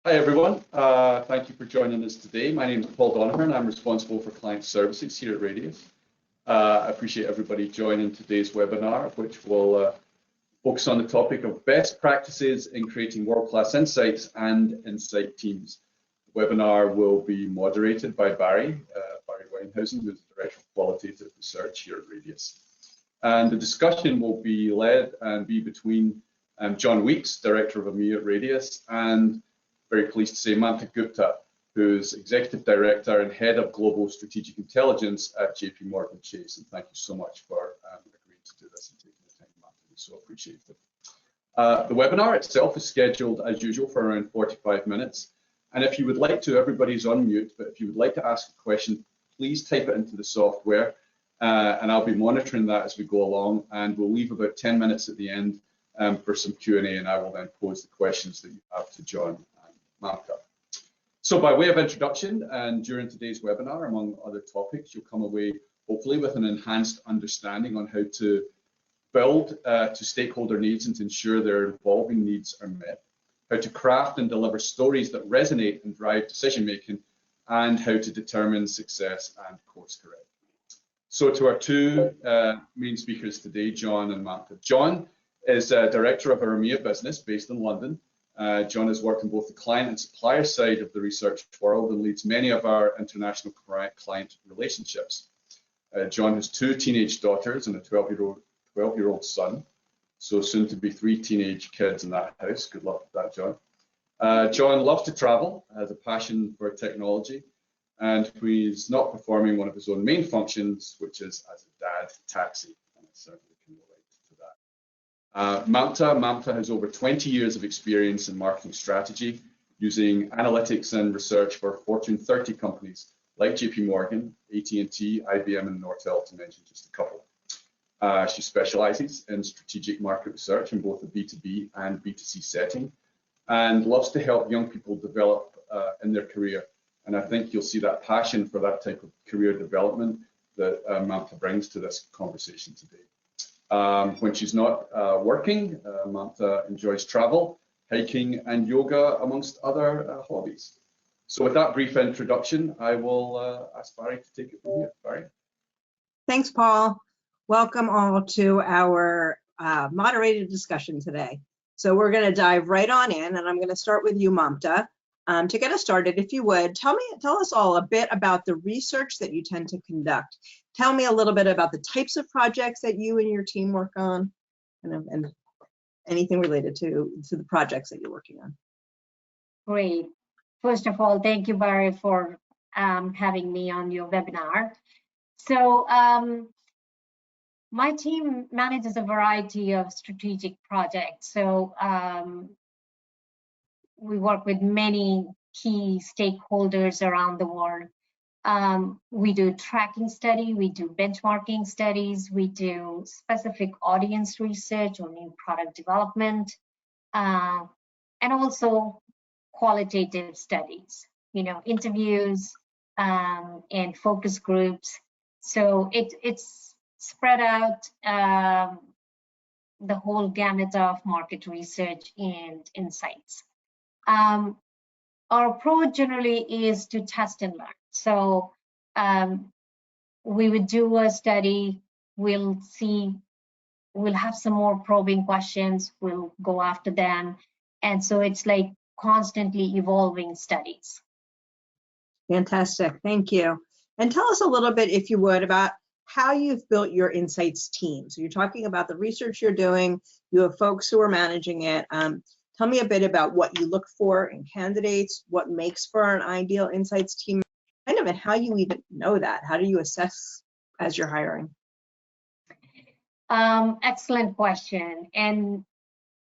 Hi everyone, thank you for joining us today. My name is Paul Donovan and I'm responsible for client services here at Radius. I appreciate everybody joining today's webinar, which will focus on the topic of best practices in creating world-class insights and insight teams. The webinar will be moderated by Barry Weinhausen, who's the Director of Qualitative Research here at Radius. And the discussion will be led and be between John Weeks, Director of EMEA at Radius, and very pleased to say Mamta Gupta, who's Executive Director and Head of Global Strategic Intelligence at JPMorgan Chase. And thank you so much for agreeing to do this and taking the time, Mamta. We so appreciate it. The webinar itself is scheduled as usual for around 45 minutes. And if you would like to, everybody's on mute, but if you would like to ask a question, please type it into the software and I'll be monitoring that as we go along. And we'll leave about 10 minutes at the end for some Q&A, and I will then pose the questions that you have to John. Mamta. So by way of introduction, and during today's webinar, among other topics, you'll come away hopefully with an enhanced understanding on how to build to stakeholder needs and to ensure their evolving needs are met, how to craft and deliver stories that resonate and drive decision making, and how to determine success and course correct. So to our two main speakers today, John and Mamta. John is Director of our EMEA business based in London. John has worked on both the client and supplier side of the research world and leads many of our international client relationships. John has two teenage daughters and a 12-year-old son, so soon to be 3 teenage kids in that house. Good luck with that, John. John loves to travel, has a passion for technology, and he's not performing one of his own main functions, which is as a dad taxi. And I certainly can relate to that. Mamta has over 20 years of experience in marketing strategy, using analytics and research for Fortune 30 companies like JPMorgan, AT&T, IBM, and Nortel, to mention just a couple. She specializes in strategic market research in both the B2B and B2C setting, and loves to help young people develop in their career. And I think you'll see that passion for that type of career development that Mamta brings to this conversation today. When she's not working, Mamta enjoys travel, hiking, and yoga, amongst other hobbies. So with that brief introduction, I will ask Barry to take it from here. Barry. Thanks, Paul. Welcome all to our moderated discussion today. So we're going to dive right on in, and I'm going to start with you, Mamta. To get us started, if you would, tell us all a bit about the research that you tend to conduct. Tell me a little bit about the types of projects that you and your team work on, and anything related to the projects that you're working on. Great. First of all, thank you, Barry, for having me on your webinar. So my team manages a variety of strategic projects. So we work with many key stakeholders around the world. We do tracking study, we do benchmarking studies, we do specific audience research or new product development, and also qualitative studies, interviews and focus groups. So it's spread out the whole gamut of market research and insights. Our approach generally is to test and learn. So we would do a study, we'll have some more probing questions, we'll go after them. And so it's like constantly evolving studies. Fantastic, thank you. And tell us a little bit, if you would, about how you've built your insights team. So you're talking about the research you're doing, you have folks who are managing it. Tell me a bit about what you look for in candidates, what makes for an ideal insights team, and how you even know that. How do you assess as you're hiring? Excellent question. And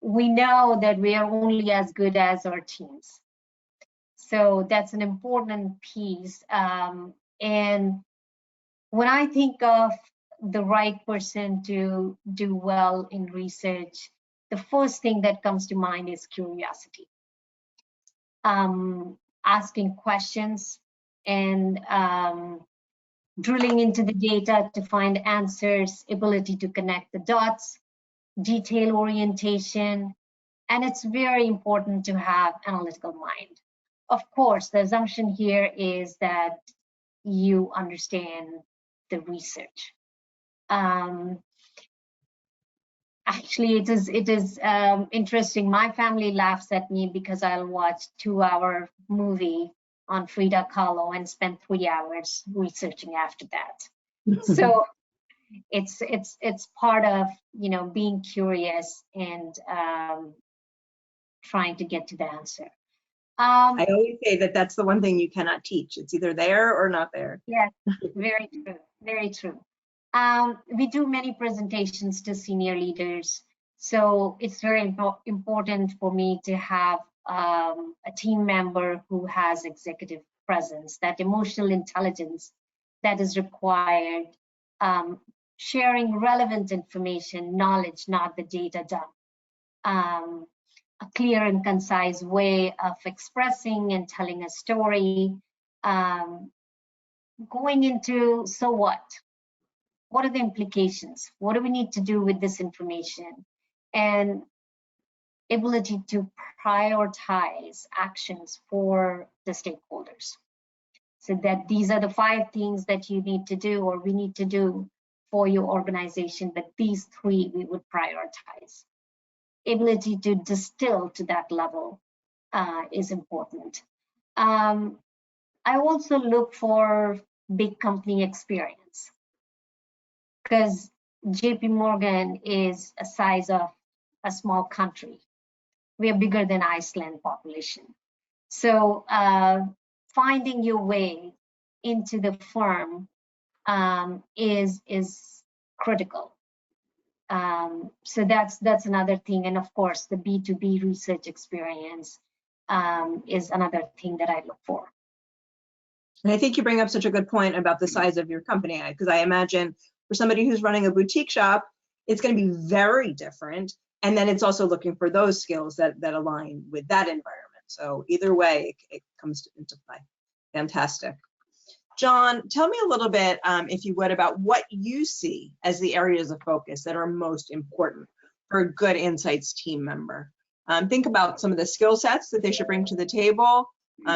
we know that we are only as good as our teams. So that's an important piece. And when I think of the right person to do well in research, the first thing that comes to mind is curiosity. Asking questions and drilling into the data to find answers, ability to connect the dots, detail orientation, and it's very important to have analytical mind. of course, the assumption here is that you understand the research. Actually, it is interesting. My family laughs at me because I'll watch 2-hour movie on Frida Kahlo and spend 3 hours researching after that. So it's part of, you know, being curious and trying to get to the answer. I always say that that's the one thing you cannot teach. It's either there or not there. Yes, very true, very true. We do many presentations to senior leaders, so it's very important for me to have a team member who has executive presence, that emotional intelligence that is required, sharing relevant information, knowledge, not the data dump. A clear and concise way of expressing and telling a story, going into, so what? What are the implications? What do we need to do with this information? And ability to prioritize actions for the stakeholders. So that these are the 5 things that you need to do or we need to do for your organization, but these 3 we would prioritize. Ability to distill to that level is important. I also look for big company experience, because JPMorgan is a size of a small country. We are bigger than Iceland population. So finding your way into the firm is critical. So that's another thing. And of course, the B2B research experience is another thing that I look for. And I think you bring up such a good point about the size of your company, because I imagine for somebody who's running a boutique shop, it's going to be very different. And then it's also looking for those skills that align with that environment. So either way, it comes into play. Fantastic. John, tell me a little bit, if you would, about what you see as the areas of focus that are most important for a good insights team member. Think about some of the skill sets that they should bring to the table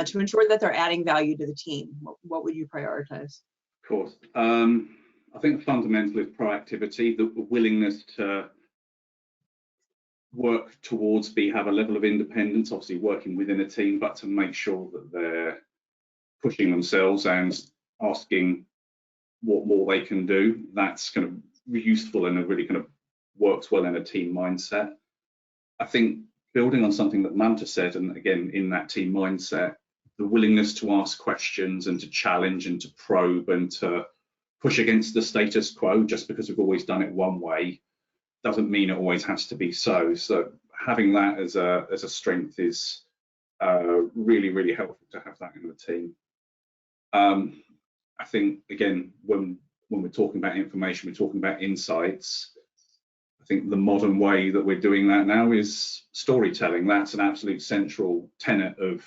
to ensure that they're adding value to the team. What would you prioritize? Of course. I think fundamental is proactivity, the willingness to work towards have a level of independence, obviously working within a team, but to make sure that they're pushing themselves and asking what more they can do. That's kind of useful and it really kind of works well in a team mindset. I think building on something that Mamta said, and again, in that team mindset, the willingness to ask questions and to challenge and to probe and to push against the status quo just because we've always done it one way doesn't mean it always has to be so. So having that as a strength is really, really helpful to have that in the team. I think, again, when we're talking about information, we're talking about insights. I think the modern way that we're doing that now is storytelling. That's an absolute central tenet of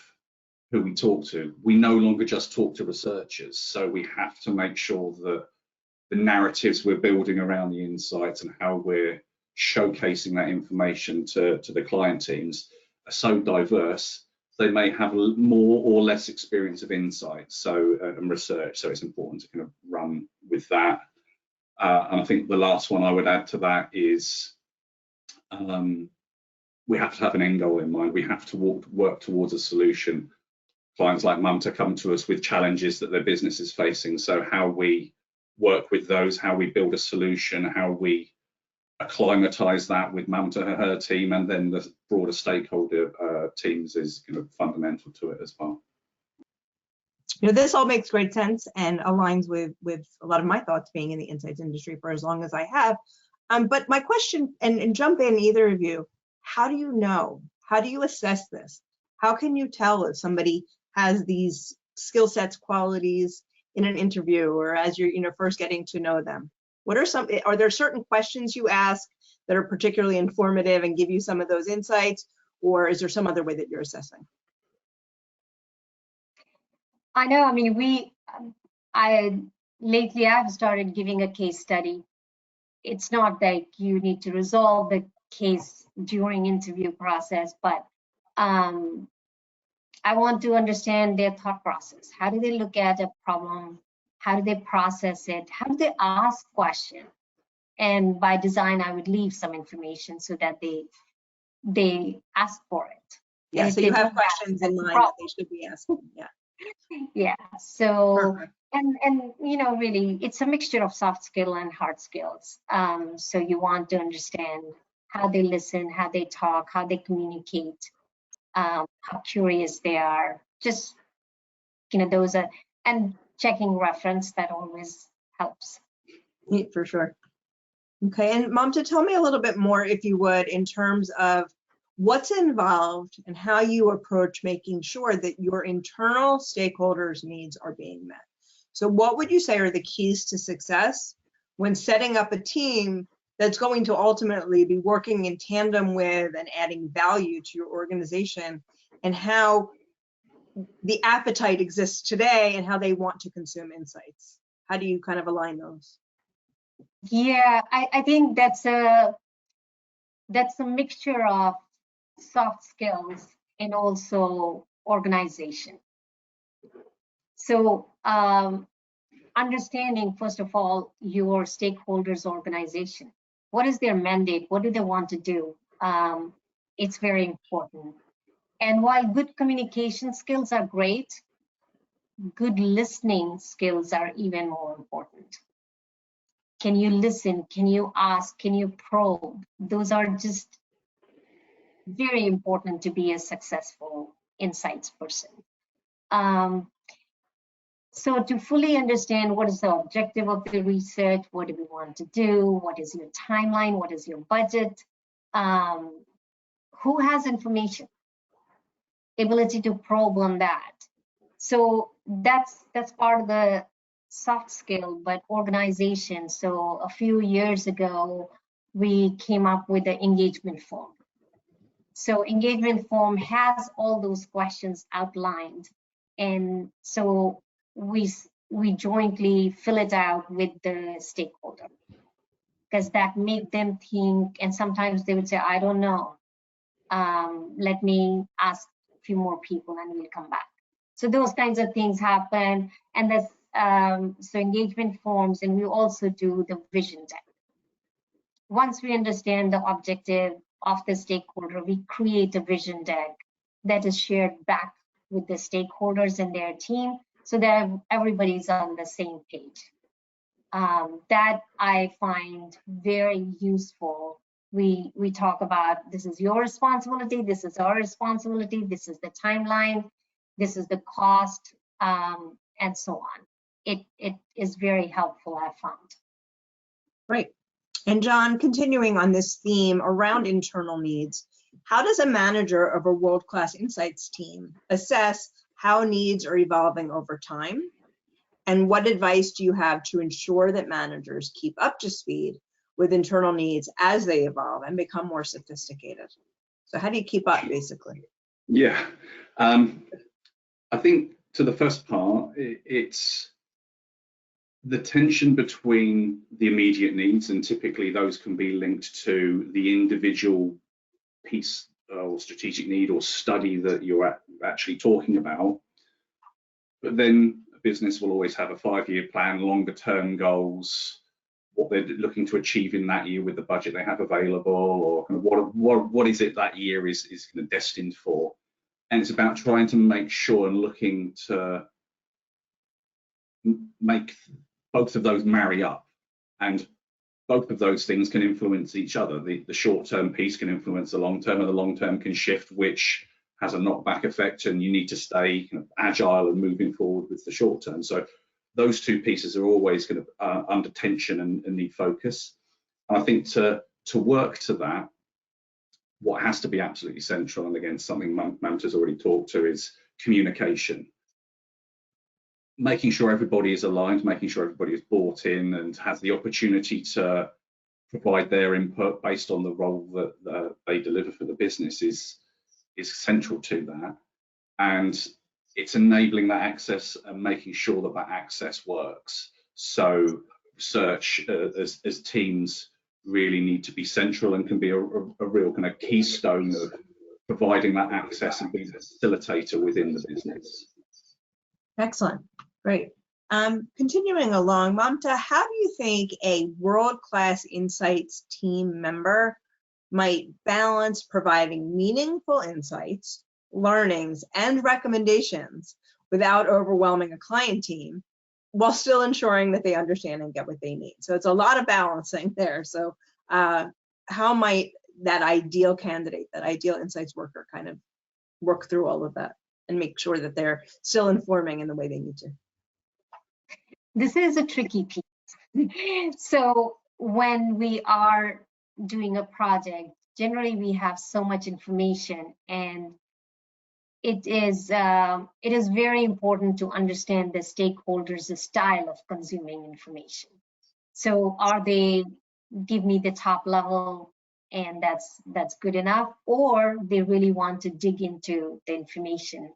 who we talk to. We no longer just talk to researchers, so we have to make sure that the narratives we're building around the insights and how we're showcasing that information to the client teams are so diverse. They may have more or less experience of insights and research, so it's important to kind of run with that. And I think the last one I would add to that is we have to have an end goal in mind. We have to work towards a solution. Clients like Mamta come to us with challenges that their business is facing, so how we work with those, how we build a solution, how we acclimatize that with Mamta and her team, and then the broader stakeholder teams is kind of fundamental to it as well. You know, this all makes great sense and aligns with a lot of my thoughts being in the insights industry for as long as I have. But my question, and jump in either of you, how do you know? How do you assess this? How can you tell if somebody has these skill sets, qualities in an interview or as you're first getting to know them? Are there certain questions you ask that are particularly informative and give you some of those insights, or is there some other way that you're assessing? I know, I mean, lately I've started giving a case study. It's not like you need to resolve the case during interview process, but I I want to understand their thought process. How do they look at a problem? How do they process it? How do they ask questions? And by design, I would leave some information so that they ask for it. Yeah, so you have questions in mind that they should be asking. Yeah. Yeah. So Perfect. and you know, really, it's a mixture of soft skill and hard skills. So you want to understand how they listen, how they talk, how they communicate, how curious they are. Just, you know, those are, and checking reference, that always helps. Yeah, for sure. Okay, and Mamta, tell me a little bit more, if you would, in terms of what's involved and how you approach making sure that your internal stakeholders' needs are being met. So what would you say are the keys to success when setting up a team that's going to ultimately be working in tandem with and adding value to your organization, and how the appetite exists today and how they want to consume insights? How do you kind of align those? Yeah, I think that's a mixture of soft skills and also organization. So understanding, first of all, your stakeholders' organization. What is their mandate? What do they want to do? It's very important. And while good communication skills are great, good listening skills are even more important. Can you listen? Can you ask? Can you probe? Those are just very important to be a successful insights person. So to fully understand what is the objective of the research, what do we want to do, what is your timeline, what is your budget, who has information, ability to probe on that. So that's part of the soft skill, but organization. So a few years ago, we came up with the engagement form. So engagement form has all those questions outlined. And so we jointly fill it out with the stakeholder, because that make them think, and sometimes they would say, I don't know, let me ask a few more people and we'll come back. So those kinds of things happen. And that's so engagement forms, and we also do the vision deck. Once we understand the objective of the stakeholder, we create a vision deck that is shared back with the stakeholders and their team, so that everybody's on the same page. That I find very useful. We talk about, this is your responsibility, this is our responsibility, this is the timeline, this is the cost, and so on. It is very helpful, I found. Great. And John, continuing on this theme around internal needs, how does a manager of a world-class insights team assess how needs are evolving over time? And what advice do you have to ensure that managers keep up to speed with internal needs as they evolve and become more sophisticated? So how do you keep up, basically? Yeah, I think to the first part, it's the tension between the immediate needs, and typically those can be linked to the individual piece or strategic need or study that you're actually talking about. But then a business will always have a 5-year plan, longer term goals, what they're looking to achieve in that year with the budget they have available, or kind of what is it that year is kind of destined for. And it's about trying to make sure and looking to make both of those marry up, and both of those things can influence each other. The short-term piece can influence the long-term, and the long-term can shift, which has a knockback effect, and you need to stay kind of agile and moving forward with the short-term. So those two pieces are always kind of under tension and need focus. And I think to work to that, what has to be absolutely central, and again, something Mamta's already talked to, is communication. Making sure everybody is aligned, making sure everybody is bought in and has the opportunity to provide their input based on the role that they deliver for the business is central to that. And it's enabling that access and making sure that that access works. So research as teams really need to be central and can be a real kind of keystone providing that access and being a facilitator within the business. Excellent, great. Continuing along, Mamta, how do you think a world-class insights team member might balance providing meaningful insights, learnings, and recommendations without overwhelming a client team, while still ensuring that they understand and get what they need? So it's a lot of balancing there. So how might that ideal candidate, that ideal insights worker, kind of work through all of that and make sure that they're still informing in the way they need to? This is a tricky piece. So when we are doing a project, generally we have so much information, and it is very important to understand the stakeholders' style of consuming information. So are they give me the top level and that's good enough, or they really want to dig into the information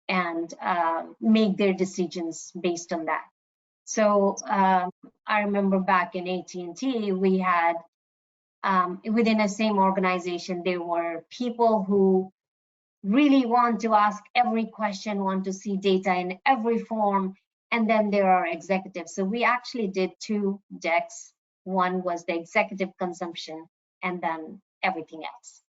and make their decisions based on that? So I remember back in AT&T, we had within the same organization, there were people who really want to ask every question, want to see data in every form, and then there are executives. So we actually did 2 decks. One was the executive consumption, and then everything else.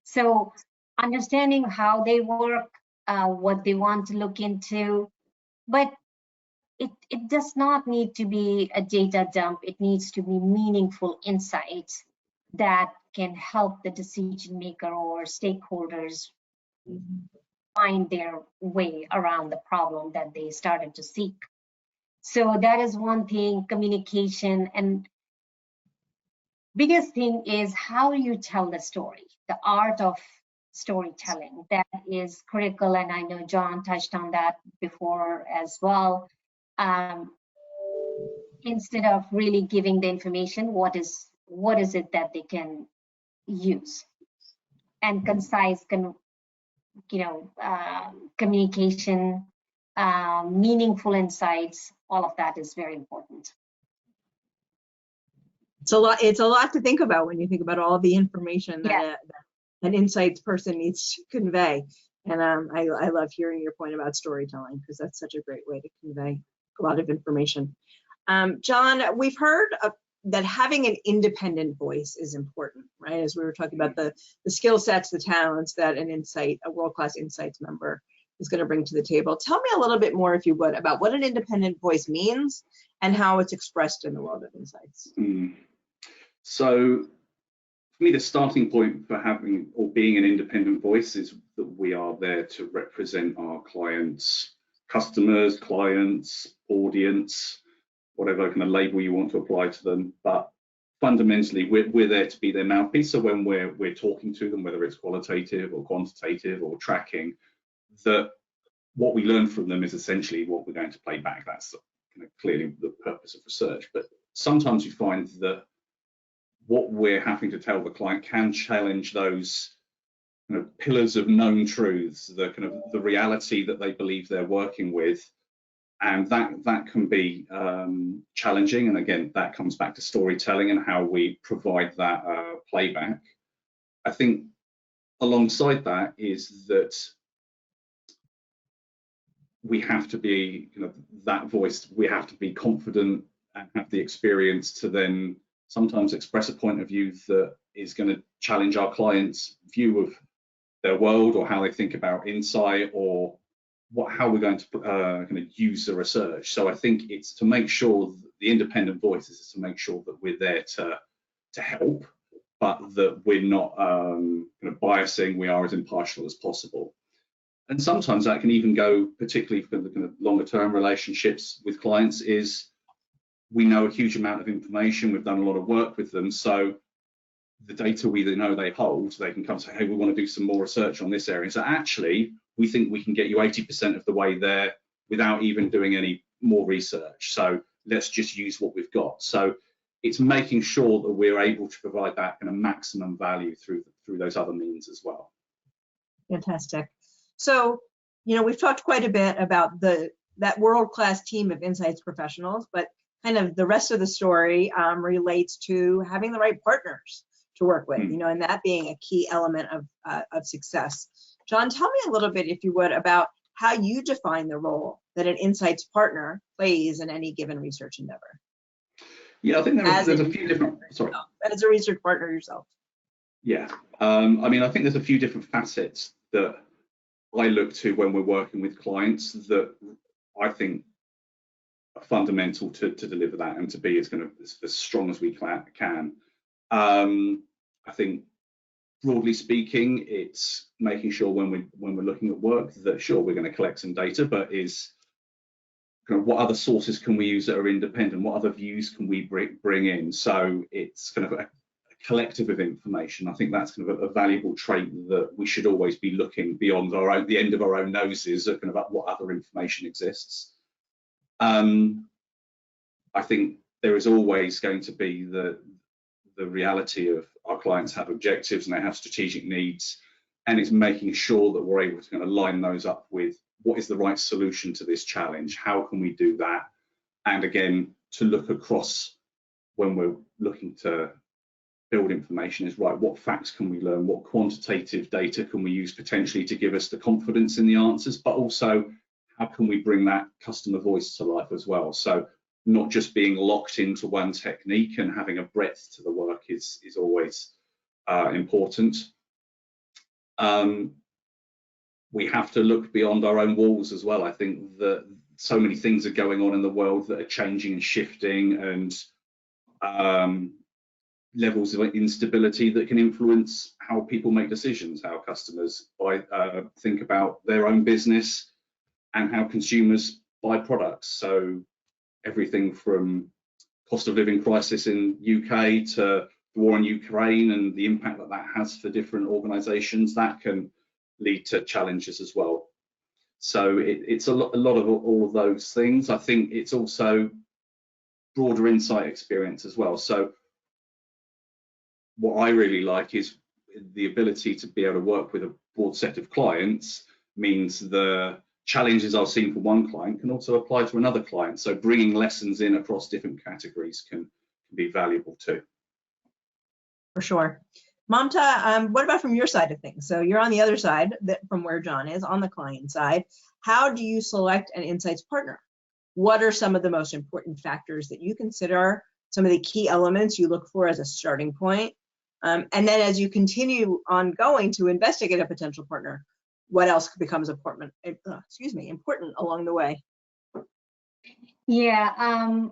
So understanding how they work, what they want to look into, but it does not need to be a data dump. It needs to be meaningful insights that can help the decision maker or stakeholders find their way around the problem that they started to seek. So that is one thing, communication. And biggest thing is how you tell the story, the art of storytelling. That is critical, and I know John touched on that before as well. Instead of really giving the information, what is it that they can use? And concise, communication, meaningful insights, all of that is very important. It's a lot to think about when you think about all the information that an insights person needs to convey. And I love hearing your point about storytelling, because that's such a great way to convey a lot of information. John, we've heard that having an independent voice is important, right? As we were talking about the skill sets, the talents that a world-class insights member is going to bring to the table. Tell me a little bit more, if you would, about what an independent voice means and how it's expressed in the world of insights. So for me, the starting point for having or being an independent voice is that we are there to represent our clients, customers, clients, audience, whatever kind of label you want to apply to them. But fundamentally, we're there to be their mouthpiece. So when we're talking to them, whether it's qualitative or quantitative or tracking, that what we learn from them is essentially what we're going to play back. That's clearly the purpose of research. But sometimes you find that what we're having to tell the client can challenge those pillars of known truths, the reality that they believe they're working with, and that can be challenging. And again, that comes back to storytelling and how we provide that playback. I think alongside that is that we have to be that voice. We have to be confident and have the experience to then sometimes express a point of view that is going to challenge our clients' view of their world, or how they think about insight, or how we're going to use the research. So I think it's to make sure that the independent voice is to make sure that we're there to help, but that we're not biasing. We are as impartial as possible. And sometimes that can even go, particularly for the longer term relationships with clients, is we know a huge amount of information. We've done a lot of work with them. So the data we know they hold, they can come and say, hey, we want to do some more research on this area. So actually, we think we can get you 80% of the way there without even doing any more research. So let's just use what we've got. So it's making sure that we're able to provide that kind of maximum value through those other means as well. Fantastic. So, we've talked quite a bit about that world-class team of insights professionals, but kind of the rest of the story relates to having the right partners to work with, you know, and that being a key element of success. John, tell me a little bit, if you would, about how you define the role that an insights partner plays in any given research endeavor. Yeah, I think there's a few different, sorry. As a research partner yourself. Yeah, I mean, I think there's a few different facets that I look to when we're working with clients that I think are fundamental to deliver that and to be as strong as we can. I think broadly speaking, it's making sure when we're looking at work that sure we're going to collect some data, but is kind of what other sources can we use that are independent? What other views can we bring in? So it's kind of a collective of information. I think that's kind of a valuable trait that we should always be looking beyond the end of our own noses at kind of what other information exists. I think there is always going to be the reality of our clients have objectives and they have strategic needs, and it's making sure that we're able to kind of line those up with what is the right solution to this challenge, how can we do that, and again to look across when we're looking to build information is right, what facts can we learn, what quantitative data can we use potentially to give us the confidence in the answers, but also how can we bring that customer voice to life as well. So not just being locked into one technique, and having a breadth to the work is always important. We have to look beyond our own walls as well. I think that so many things are going on in the world that are changing and shifting, and levels of instability that can influence how people make decisions, how customers think about their own business, and how consumers buy products. So everything from cost of living crisis in UK to the war in Ukraine and the impact that that has for different organizations, that can lead to challenges as well. So it's a lot of all of those things. I think it's also broader insight experience as well. So what I really like is the ability to be able to work with a broad set of clients means the challenges I've seen for one client can also apply to another client. So bringing lessons in across different categories can be valuable too. For sure. Mamta, what about from your side of things? So you're on the other side from where John is, on the client side. How do you select an insights partner? What are some of the most important factors that you consider, some of the key elements you look for as a starting point? And then as you continue ongoing to investigate a potential partner, what else becomes important along the way? Yeah,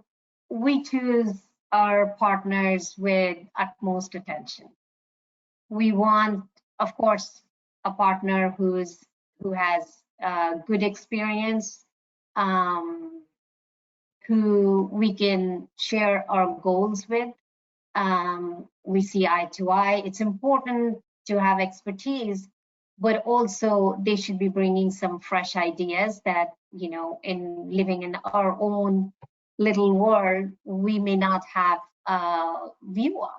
we choose our partners with utmost attention. We want, of course, a partner who has good experience, who we can share our goals with. We see eye to eye. It's important to have expertise, but also they should be bringing some fresh ideas that, you know, in living in our own little world, we may not have a view of.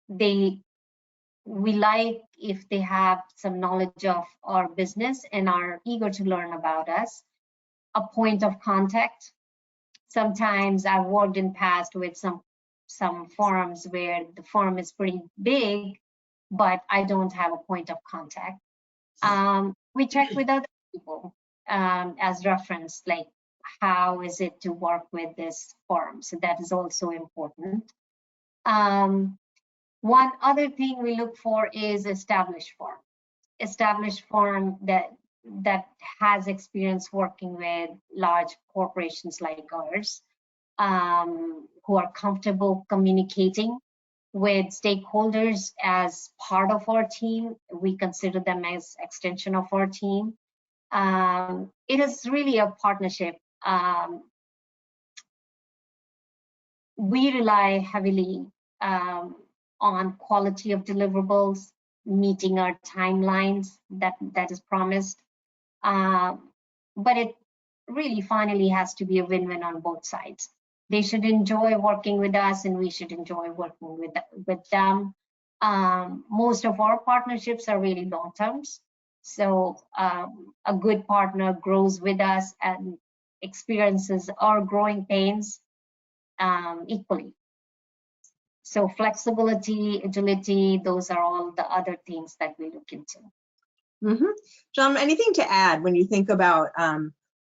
We like if they have some knowledge of our business and are eager to learn about us. A point of contact. Sometimes I've worked in past with some firms where the firm is pretty big, but I don't have a point of contact. We check with other people as reference, like how is it to work with this firm? So that is also important. One other thing we look for is established firm. Established firm that has experience working with large corporations like ours, who are comfortable communicating with stakeholders as part of our team. We consider them as extension of our team. It is really a partnership. We rely heavily on quality of deliverables, meeting our timelines that is promised. But it really finally has to be a win-win on both sides. They should enjoy working with us and we should enjoy working with them. Most of our partnerships are really long terms. So a good partner grows with us and experiences our growing pains equally. So flexibility, agility, those are all the other things that we look into. John, anything to add when you think about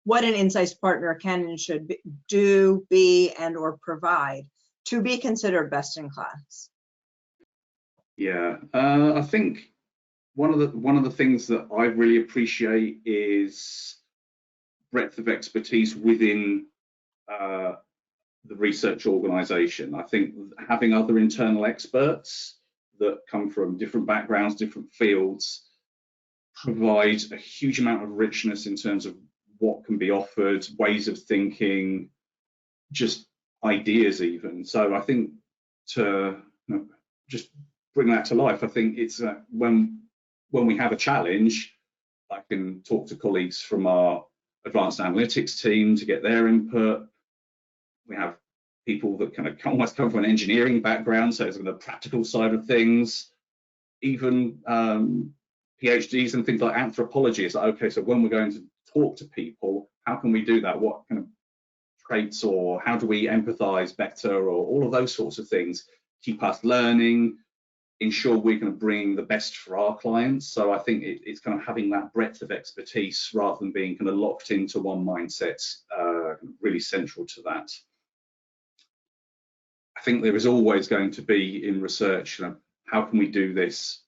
what an insights partner can and should do, be, and or provide to be considered best in class? Yeah, I think one of the things that I really appreciate is breadth of expertise within the research organization. I think having other internal experts that come from different backgrounds, different fields, provide a huge amount of richness in terms of what can be offered, ways of thinking, just ideas even. So I think to just bring that to life, I think it's when we have a challenge, I can talk to colleagues from our advanced analytics team to get their input. We have people that kind of almost come from an engineering background, so it's on the practical side of things. Even PhDs and things like anthropology. It's like, okay, so when we're going to talk to people, how can we do that? What kind of traits, or how do we empathize better, or all of those sorts of things keep us learning, ensure we're kind of bringing the best for our clients. So I think it's kind of having that breadth of expertise rather than being kind of locked into one mindset, really central to that. I think there is always going to be in research, how can we do this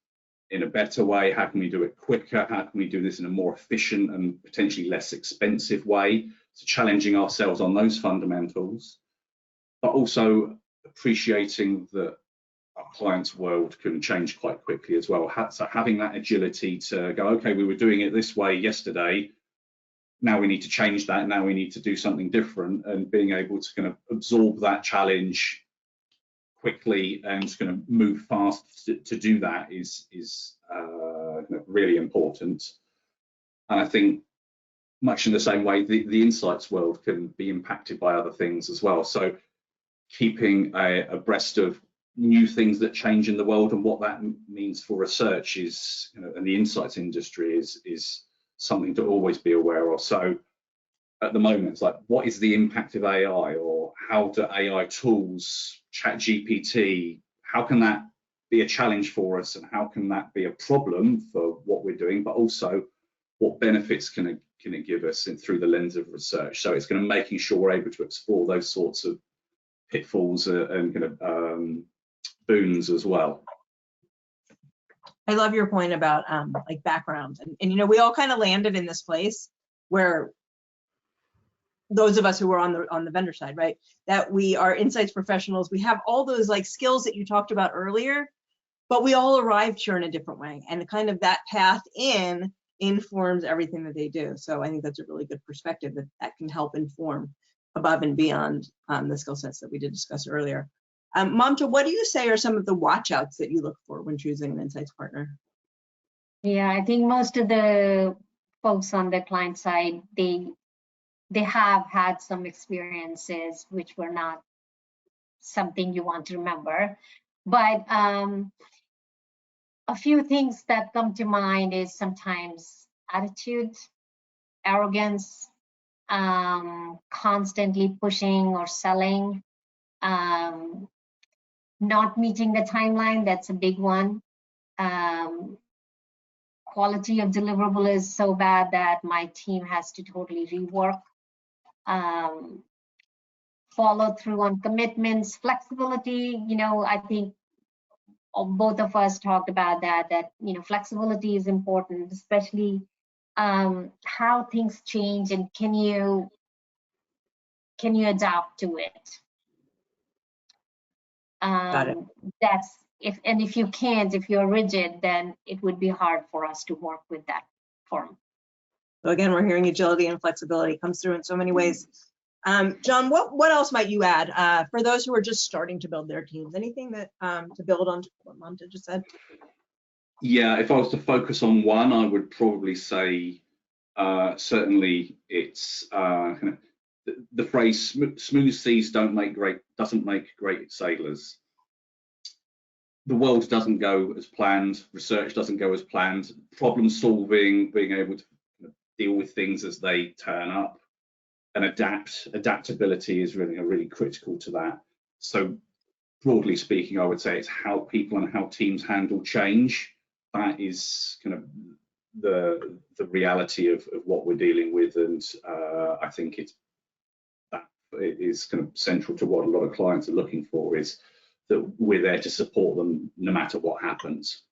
in a better way? How can we do it quicker? How can we do this in a more efficient and potentially less expensive way? So challenging ourselves on those fundamentals, but also appreciating that our client's world can change quite quickly as well. So having that agility to go, okay, we were doing it this way yesterday, now we need to change that, now we need to do something different, and being able to kind of absorb that challenge quickly and kind of move fast to do that is really important. And I think much in the same way, the insights world can be impacted by other things as well. So keeping abreast of new things that change in the world and what that means for research is, and the insights industry is something to always be aware of. So at the moment, it's like, what is the impact of AI, or how do AI tools, ChatGPT, how can that be a challenge for us, and how can that be a problem for what we're doing, but also what benefits can it give us through the lens of research? So it's kind of making sure we're able to explore those sorts of pitfalls and kind of boons as well. I love your point about like background, and we all kind of landed in this place where those of us who were on the vendor side, right, that we are insights professionals, we have all those like skills that you talked about earlier, but we all arrived here in a different way, and kind of that path in informs everything that they do. So I think that's a really good perspective that can help inform above and beyond the skill sets that we did discuss earlier. Mamta, what do you say are some of the watch outs that you look for when choosing an insights partner? Yeah, I think most of the folks on the client side, they have had some experiences which were not something you want to remember. But a few things that come to mind is sometimes attitude, arrogance, constantly pushing or selling, not meeting the timeline, that's a big one. Quality of deliverable is so bad that my team has to totally rework. Follow through on commitments, flexibility, I think both of us talked about that flexibility is important, especially how things change, and can you adapt to it? Got it. If you can't, if you're rigid, then it would be hard for us to work with that form. So again, we're hearing agility and flexibility comes through in so many ways. John, what else might you add for those who are just starting to build their teams? Anything that to build on what Mamta just said? Yeah, if I was to focus on one, I would probably say certainly it's kind of the phrase "smooth seas doesn't make great sailors." The world doesn't go as planned. Research doesn't go as planned. Problem solving, being able to deal with things as they turn up, and adaptability is really critical to that. So broadly speaking, I would say it's how people and how teams handle change. That is kind of the reality of what we're dealing with, and I think it is kind of central to what a lot of clients are looking for, is that we're there to support them no matter what happens.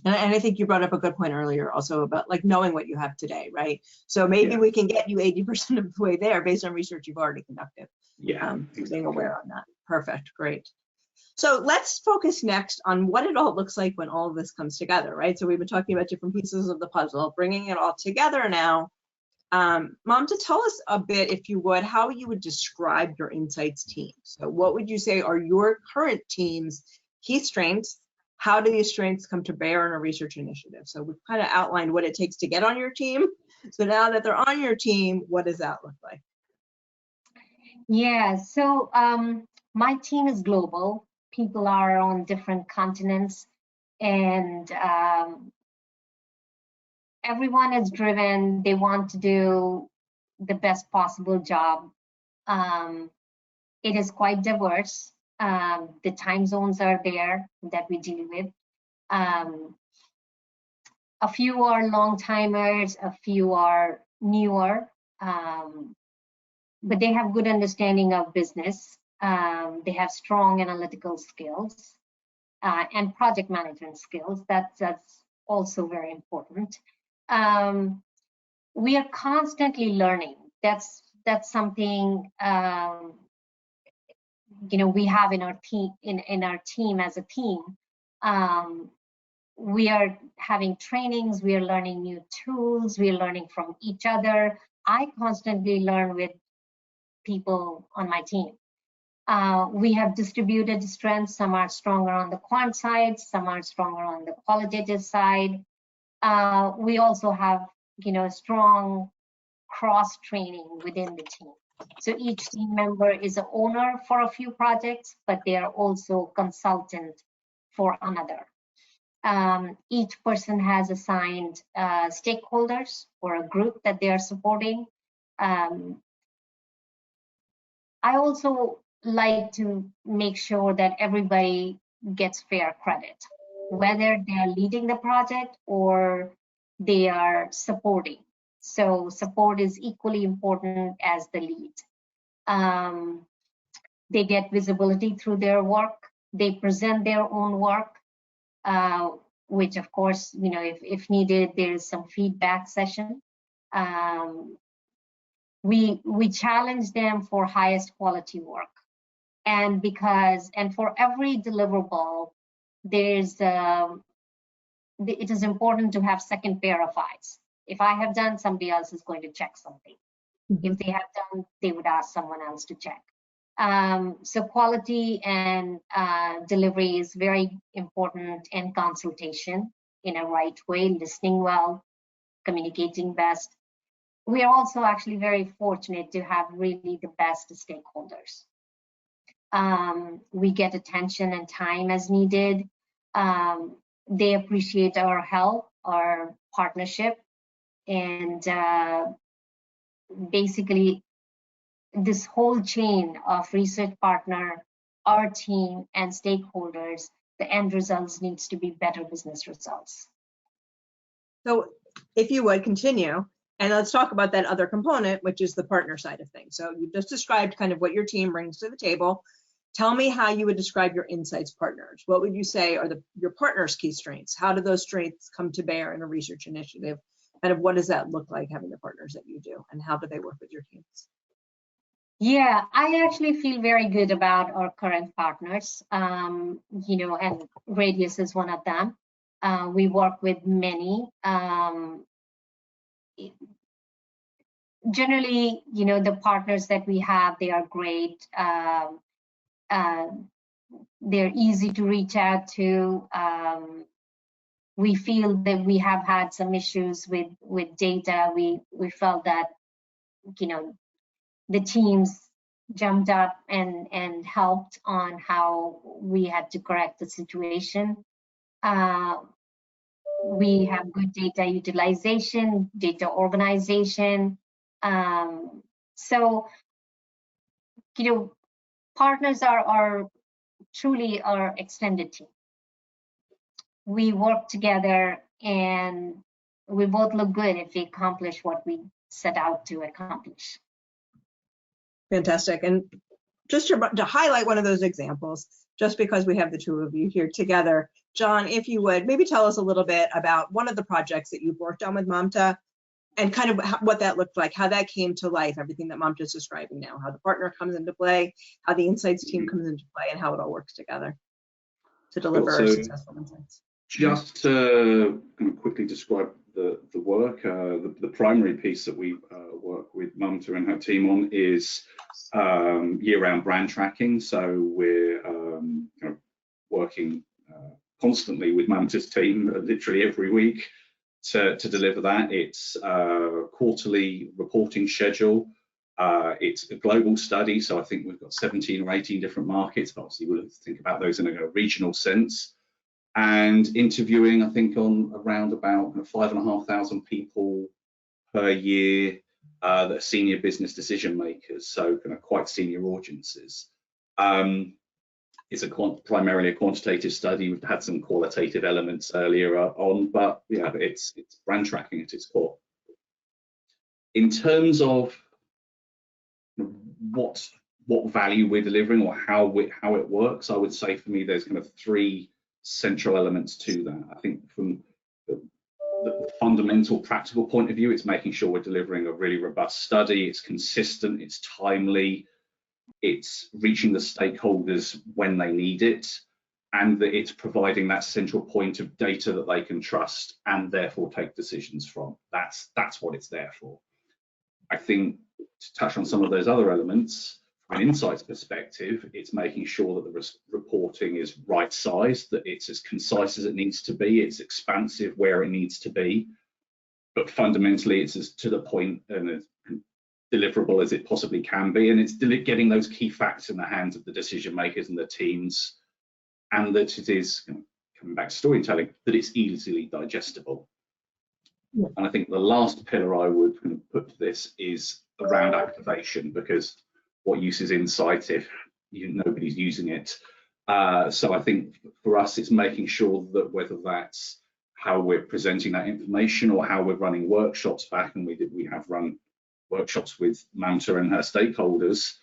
And I think you brought up a good point earlier also about like knowing what you have today, right? So maybe we can get you 80% of the way there based on research you've already conducted. Yeah, Being exactly. aware on that. Perfect, great. So let's focus next on what it all looks like when all of this comes together, right? So we've been talking about different pieces of the puzzle, bringing it all together now. Mamta, tell us a bit, if you would, how you would describe your insights team. So what would you say are your current team's key strengths? How do these strengths come to bear in a research initiative? So we've kind of outlined what it takes to get on your team. So now that they're on your team, what does that look like? Yeah, so my team is global. People are on different continents, and everyone is driven. They want to do the best possible job. It is quite diverse. The time zones are there that we deal with. A few are long timers, a few are newer, but they have good understanding of business. They have strong analytical skills and project management skills. That's also very important. We are constantly learning. That's something we have in our team. In our team as a team, we are having trainings. We are learning new tools. We are learning from each other. I constantly learn with people on my team. We have distributed strengths. Some are stronger on the quant side, some are stronger on the qualitative side. We also have, strong cross training within the team. So each team member is an owner for a few projects, but they are also consultant for another. Each person has assigned stakeholders or a group that they are supporting. I also like to make sure that everybody gets fair credit, whether they are leading the project or they are supporting. So support is equally important as the lead. They get visibility through their work. They present their own work, which of course, if needed, there is some feedback session. We challenge them for highest quality work. And for every deliverable, it is important to have second pair of eyes. If I have done, somebody else is going to check something. If they have done, they would ask someone else to check. So quality and delivery is very important, and consultation in a right way, listening well, communicating best. We are also actually very fortunate to have really the best stakeholders. We get attention and time as needed. They appreciate our help, our partnership, and basically this whole chain of research partner, our team, and stakeholders, the end results needs to be better business results. So if you would continue, and let's talk about that other component, which is the partner side of things. So you just described kind of what your team brings to the table. Tell me how you would describe your insights partners. What would you say are your partners' key strengths? How do those strengths come to bear in a research initiative? Kind of what does that look like, having the partners that you do, and how do they work with your teams? Yeah, I actually feel very good about our current partners, and Radius is one of them. We work with many. Generally, the partners that we have, they are great. They're easy to reach out to. We feel that we have had some issues with data. We felt that, the teams jumped up and helped on how we had to correct the situation. We have good data utilization, data organization. So, partners are truly our extended team. We work together and we both look good if we accomplish what we set out to accomplish. Fantastic. And just to highlight one of those examples, just because we have the two of you here together, John, if you would, maybe tell us a little bit about one of the projects that you've worked on with Mamta and kind of what that looked like, how that came to life, everything that Mamta is describing now, how the partner comes into play, how the insights team comes into play, and how it all works together to deliver successful insights. Just to kind of quickly describe the work, the primary piece that we work with Mamta and her team on is year-round brand tracking. So we're kind of working constantly with Mamta's team, literally every week, to deliver that. It's a quarterly reporting schedule. It's a global study, so I think we've got 17 or 18 different markets, but obviously we'll think about those in a regional sense. And interviewing, I think, on around about 5,500 people per year that are senior business decision makers, so kind of quite senior audiences. It's primarily a quantitative study. We've had some qualitative elements earlier on, but yeah, it's brand tracking at its core. In terms of what value we're delivering or how it works, I would say for me there's kind of three central elements to that. I think from the fundamental practical point of view, it's making sure we're delivering a really robust study, it's consistent, it's timely, it's reaching the stakeholders when they need it, and that it's providing that central point of data that they can trust and therefore take decisions from. That's what it's there for. I think to touch on some of those other elements, from an insights perspective, it's making sure that the reporting is right sized, that it's as concise as it needs to be, it's expansive where it needs to be, but fundamentally it's as to the point and as deliverable as it possibly can be, and it's getting those key facts in the hands of the decision makers and the teams, and that it is, coming back to storytelling, that it's easily digestible. Yeah. And I think the last pillar I would put to this is around activation, because what use is insight if nobody's using it? So I think for us, it's making sure that whether that's how we're presenting that information or how we're running workshops back, and we have run workshops with Mamta and her stakeholders,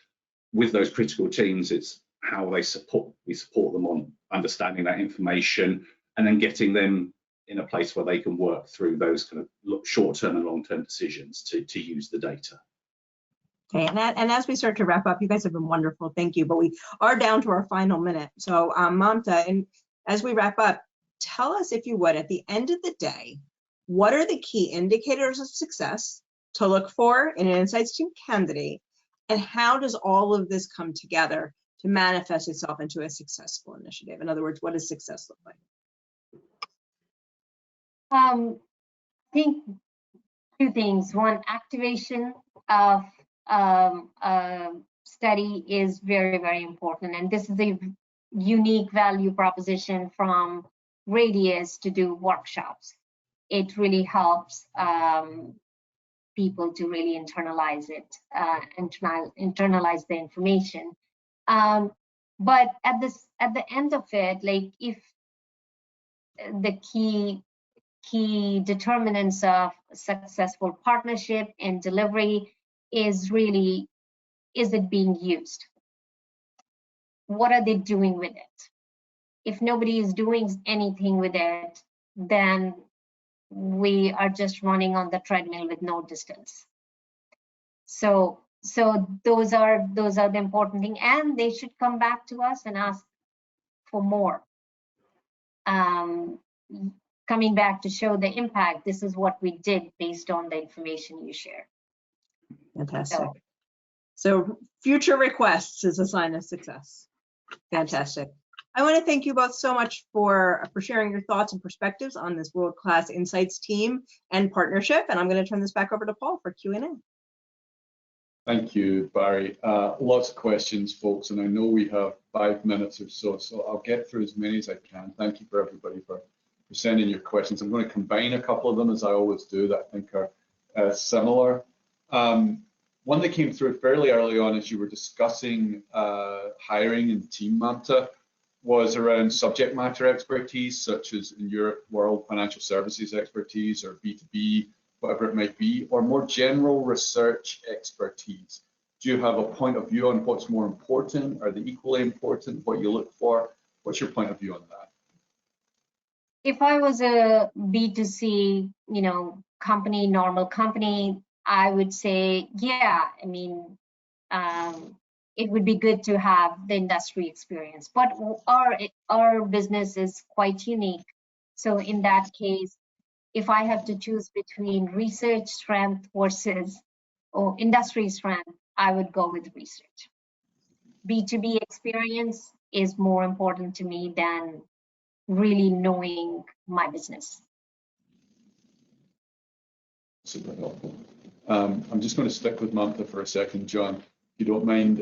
with those critical teams, it's how we support them on understanding that information and then getting them in a place where they can work through those kind of short-term and long-term decisions to use the data. Okay, and as we start to wrap up, you guys have been wonderful, thank you, but we are down to our final minute. So Mamta, and as we wrap up, tell us, if you would, at the end of the day, what are the key indicators of success to look for in an insights team candidate, and how does all of this come together to manifest itself into a successful initiative? In other words, what does success look like? I think two things. One, activation of study is very, very important, and this is a unique value proposition from Radius to do workshops. It really helps people to really internalize it, internalize the information. But at the end of it, like, if the key determinants of successful partnership and delivery is really, is it being used? What are they doing with it? If nobody is doing anything with it, then we are just running on the treadmill with no distance. So those are the important things, and they should come back to us and ask for more. Coming back to show the impact, this is what we did based on the information you shared. Fantastic. So future requests is a sign of success. Fantastic. I want to thank you both so much for sharing your thoughts and perspectives on this world-class insights team and partnership. And I'm going to turn this back over to Paul for Q&A. Thank you, Barry. Lots of questions, folks, and I know we have 5 minutes or so, so I'll get through as many as I can. Thank you for everybody for sending your questions. I'm going to combine a couple of them, as I always do, that I think are similar. One that came through fairly early on as you were discussing hiring and team, Mamta, was around subject matter expertise, such as in your world, financial services expertise or B2B, whatever it might be, or more general research expertise. Do you have a point of view on what's more important? Are they equally important? What you look for? What's your point of view on that? If I was a B2C, company, normal company, I would say, yeah, I mean, it would be good to have the industry experience, but our business is quite unique. So in that case, if I have to choose between research strength versus industry strength, I would go with research. B2B experience is more important to me than really knowing my business. Super helpful. I'm just going to stick with Mamta for a second, John, if you don't mind.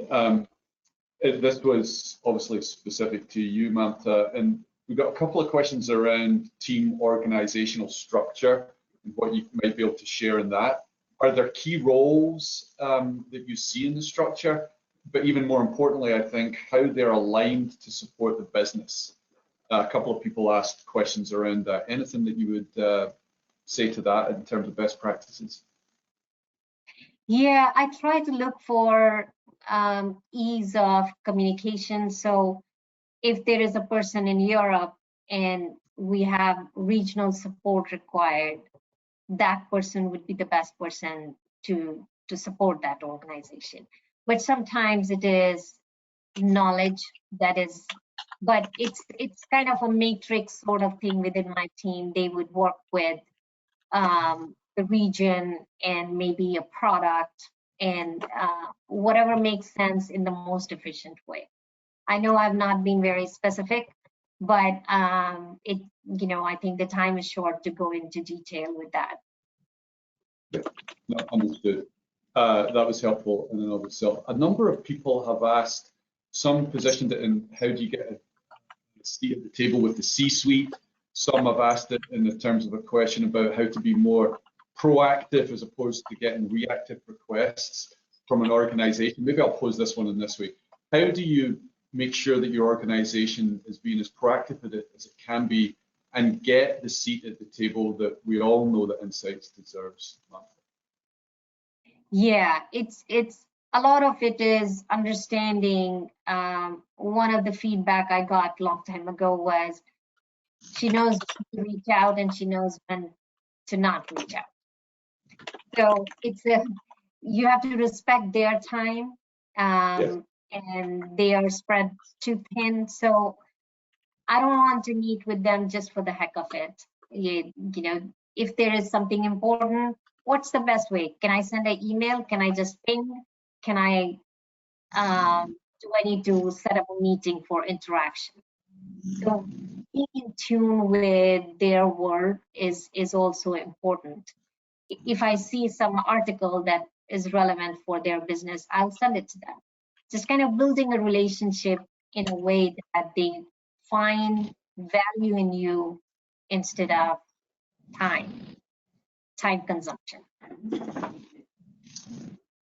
This was obviously specific to you, Mamta, and we've got a couple of questions around team organizational structure and what you might be able to share in that. Are there key roles that you see in the structure? But even more importantly, I think how they're aligned to support the business. A couple of people asked questions around that. Anything that you would say to that in terms of best practices? Yeah, I try to look for ease of communication. So if there is a person in Europe and we have regional support required, that person would be the best person to support that organization. But sometimes it is knowledge that is, but it's kind of a matrix sort of thing within my team. They would work with the region and maybe a product and whatever makes sense in the most efficient way. I know I've not been very specific, but I think the time is short to go into detail with that. No, understood. That was helpful in and of itself. A number of people have asked, some positioned it in how do you get a seat at the table with the C-suite. Some have asked it in the terms of a question about how to be more proactive as opposed to getting reactive requests from an organization. Maybe I'll pose this one in this way. How do you make sure that your organization is being as proactive as it can be and get the seat at the table that we all know that Insights deserves? Yeah, it's a lot of it is understanding. One of the feedback I got a long time ago was she knows when to reach out and she knows when to not reach out. So you have to respect their time, Yes. and they are spread too thin. So I don't want to meet with them just for the heck of it. If there is something important, what's the best way? Can I send an email? Can I just ping? Can I, do I need to set up a meeting for interaction? So being in tune with their world is also important. If I see some article that is relevant for their business, I'll send it to them. Just kind of building a relationship in a way that they find value in you instead of time consumption.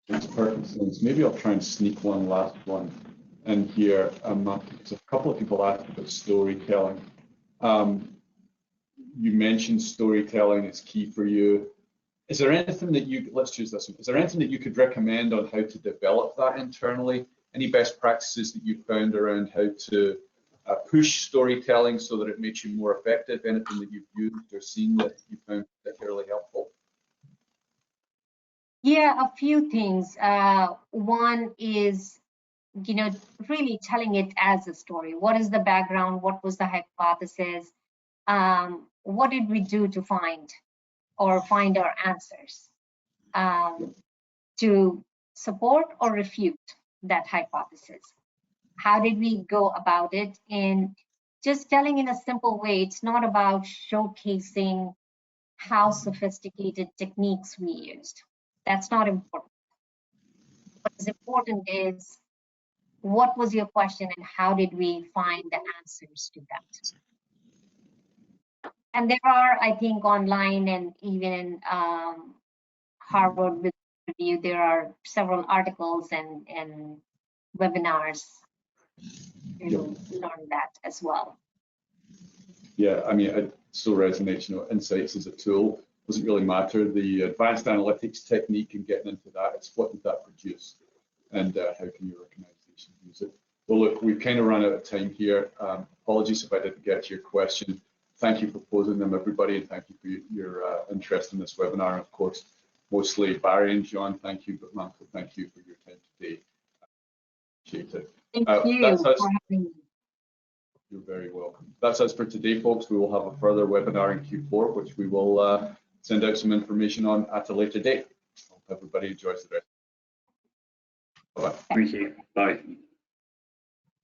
Makes perfect sense. Maybe I'll try and sneak one last one in here. Because a couple of people asked about storytelling. You mentioned storytelling is key for you. Is there anything that let's choose this one. Is there anything that you could recommend on how to develop that internally? Any best practices that you've found around how to push storytelling so that it makes you more effective? Anything that you've used or seen that you found particularly helpful? Yeah, a few things. One is, really telling it as a story. What is the background? What was the hypothesis? What did we do to find our answers? To support or refute that hypothesis? How did we go about it? And just telling in a simple way, it's not about showcasing how sophisticated techniques we used. That's not important. What is important is what was your question and how did we find the answers to that? And there are, I think, online and even Harvard review. There are several articles and webinars to learn that as well. Yeah, I mean, it still resonates, you know, insights as a tool doesn't really matter. The advanced analytics technique and getting into that, it's what did that produce and how can your organization use it? Well, look, we've kind of run out of time here. Apologies if I didn't get to your question. Thank you for posing them, everybody, and thank you for your interest in this webinar. And of course, mostly Barry and John, thank you, but Mamta, thank you for your time today. Appreciate it. Thank you for having me. You're very welcome. That's us for today, folks. We will have a further webinar in Q4, which we will send out some information on at a later date. Hope everybody enjoys the rest. Bye-bye. Thank you. Bye.